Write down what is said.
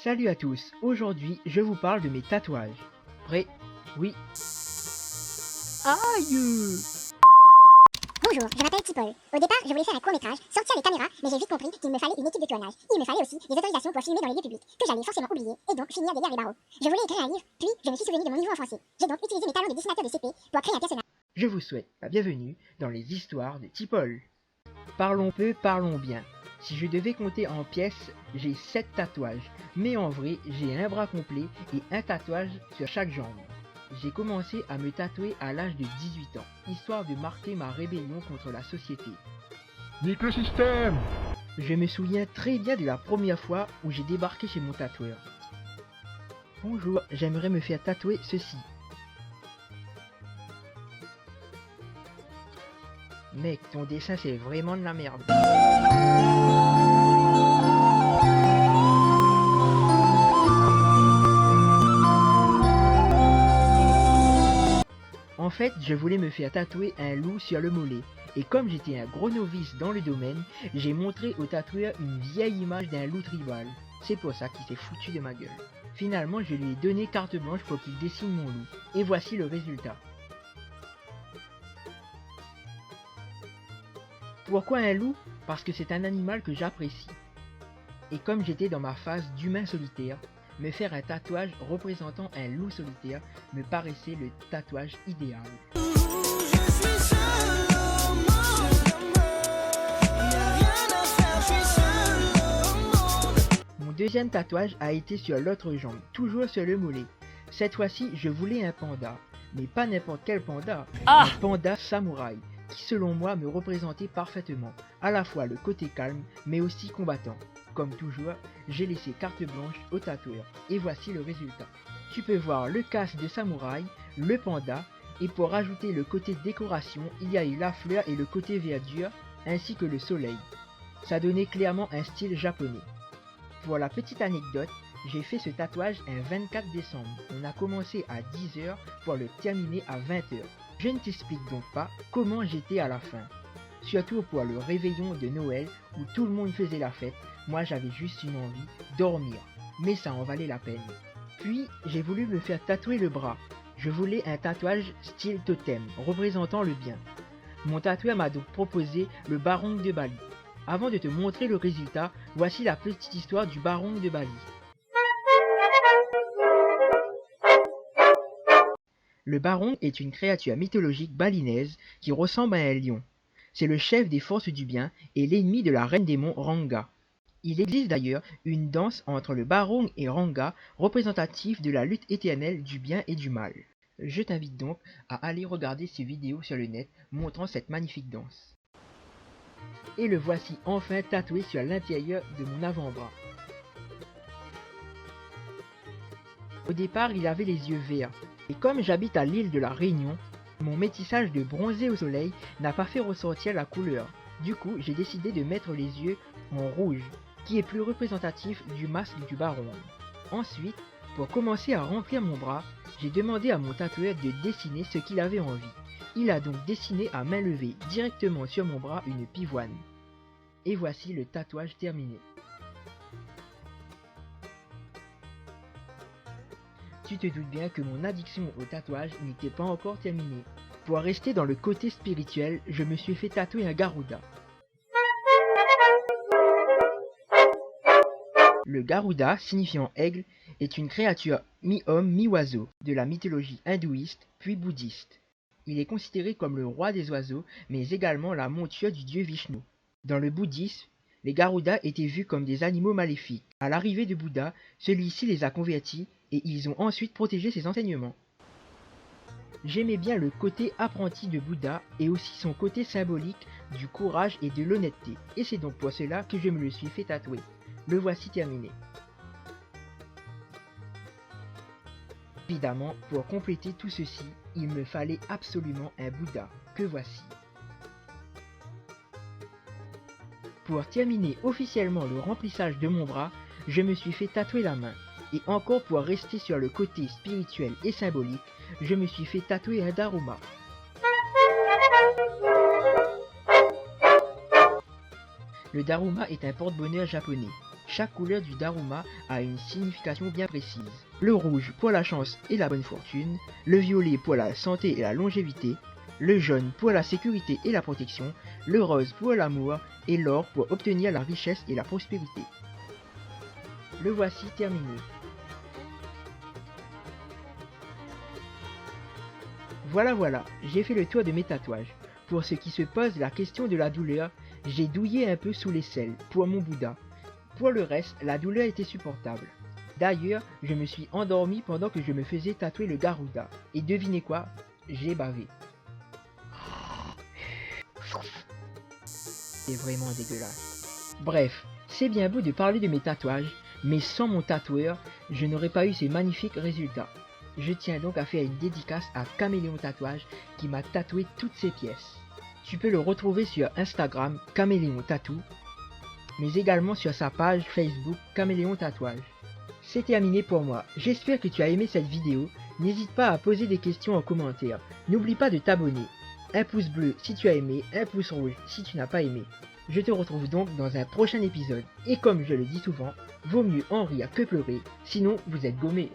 Salut à tous, aujourd'hui je vous parle de mes tatouages. Prêt? Oui. Aïe! Bonjour, je m'appelle Tipol. Au départ, je voulais faire un court-métrage, sortir les caméras, mais j'ai vite compris qu'il me fallait une équipe de tournage. Il me fallait aussi des autorisations pour filmer dans les lieux publics, que j'allais forcément oublier, et donc finir derrière les barreaux. Je voulais écrire un livre, puis je me suis souvenu de mon niveau en français. J'ai donc utilisé mes talents de dessinateur de CP pour créer un personnage. Je vous souhaite la bienvenue dans les histoires de Tipol. Parlons peu, parlons bien. Si je devais compter en pièces, j'ai 7 tatouages, mais en vrai, j'ai un bras complet et un tatouage sur chaque jambe. J'ai commencé à me tatouer à l'âge de 18 ans, histoire de marquer ma rébellion contre la société. Nique le système! Je me souviens très bien de la première fois où j'ai débarqué chez mon tatoueur. Bonjour, j'aimerais me faire tatouer ceci. Mec, ton dessin c'est vraiment de la merde. En fait, je voulais me faire tatouer un loup sur le mollet. Et comme j'étais un gros novice dans le domaine, j'ai montré au tatoueur une vieille image d'un loup tribal. C'est pour ça qu'il s'est foutu de ma gueule. Finalement, je lui ai donné carte blanche pour qu'il dessine mon loup. Et voici le résultat. Pourquoi un loup? Parce que c'est un animal que j'apprécie. Et comme j'étais dans ma phase d'humain solitaire, me faire un tatouage représentant un loup solitaire me paraissait le tatouage idéal. Mon deuxième tatouage a été sur l'autre jambe, toujours sur le mollet. Cette fois-ci, je voulais un panda, mais pas n'importe quel panda, un panda samouraï, qui selon moi me représentait parfaitement, à la fois le côté calme, mais aussi combattant. Comme toujours, j'ai laissé carte blanche au tatoueur, et voici le résultat. Tu peux voir le casque de samouraï, le panda, et pour rajouter le côté décoration, il y a eu la fleur et le côté verdure, ainsi que le soleil. Ça donnait clairement un style japonais. Pour la petite anecdote, j'ai fait ce tatouage un 24 décembre. On a commencé à 10 h pour le terminer à 20 h. Je ne t'explique donc pas comment j'étais à la fin. Surtout pour le réveillon de Noël où tout le monde faisait la fête, moi j'avais juste une envie, dormir. Mais ça en valait la peine. Puis j'ai voulu me faire tatouer le bras. Je voulais un tatouage style totem, représentant le bien. Mon tatoueur m'a donc proposé le barong de Bali. Avant de te montrer le résultat, voici la petite histoire du barong de Bali. Le barong est une créature mythologique balinaise qui ressemble à un lion. C'est le chef des forces du bien et l'ennemi de la reine des monts Ranga. Il existe d'ailleurs une danse entre le barong et Ranga, représentatif de la lutte éternelle du bien et du mal. Je t'invite donc à aller regarder ces vidéos sur le net montrant cette magnifique danse. Et le voici enfin tatoué sur l'intérieur de mon avant-bras. Au départ, il avait les yeux verts, et comme j'habite à l'île de la Réunion, mon métissage de bronzé au soleil n'a pas fait ressortir la couleur. Du coup, j'ai décidé de mettre les yeux en rouge, qui est plus représentatif du masque du barong. Ensuite, pour commencer à remplir mon bras, j'ai demandé à mon tatoueur de dessiner ce qu'il avait envie. Il a donc dessiné à main levée directement sur mon bras une pivoine. Et voici le tatouage terminé. Tu te doutes bien que mon addiction au tatouage n'était pas encore terminée. Pour rester dans le côté spirituel, je me suis fait tatouer un Garuda. Le Garuda, signifiant aigle, est une créature mi-homme, mi-oiseau, de la mythologie hindouiste puis bouddhiste. Il est considéré comme le roi des oiseaux, mais également la monture du dieu Vishnu. Dans le bouddhisme, les Garudas étaient vus comme des animaux maléfiques. À l'arrivée de Bouddha, celui-ci les a convertis et ils ont ensuite protégé ses enseignements. J'aimais bien le côté apprenti de Bouddha et aussi son côté symbolique du courage et de l'honnêteté. Et c'est donc pour cela que je me le suis fait tatouer. Le voici terminé. Évidemment, pour compléter tout ceci, il me fallait absolument un Bouddha, que voici. Pour terminer officiellement le remplissage de mon bras, je me suis fait tatouer la main. Et encore pour rester sur le côté spirituel et symbolique, je me suis fait tatouer un Daruma. Le Daruma est un porte-bonheur japonais. Chaque couleur du Daruma a une signification bien précise. Le rouge pour la chance et la bonne fortune, le violet pour la santé et la longévité, le jaune pour la sécurité et la protection, le rose pour l'amour et l'or pour obtenir la richesse et la prospérité. Le voici terminé. Voilà, j'ai fait le tour de mes tatouages. Pour ceux qui se posent la question de la douleur, j'ai douillé un peu sous l'aisselle pour mon Bouddha. Pour le reste, la douleur était supportable. D'ailleurs, je me suis endormi pendant que je me faisais tatouer le Garuda. Et devinez quoi? J'ai bavé. C'est vraiment dégueulasse. Bref, c'est bien beau de parler de mes tatouages, mais sans mon tatoueur, je n'aurais pas eu ces magnifiques résultats. Je tiens donc à faire une dédicace à Caméléon Tatouage qui m'a tatoué toutes ces pièces. Tu peux le retrouver sur Instagram Caméléon Tatou, mais également sur sa page Facebook Caméléon Tatouage. C'est terminé pour moi, j'espère que tu as aimé cette vidéo, n'hésite pas à poser des questions en commentaire, n'oublie pas de t'abonner. Un pouce bleu si tu as aimé, un pouce rouge si tu n'as pas aimé. Je te retrouve donc dans un prochain épisode, et comme je le dis souvent, vaut mieux en rire que pleurer, sinon vous êtes gommés.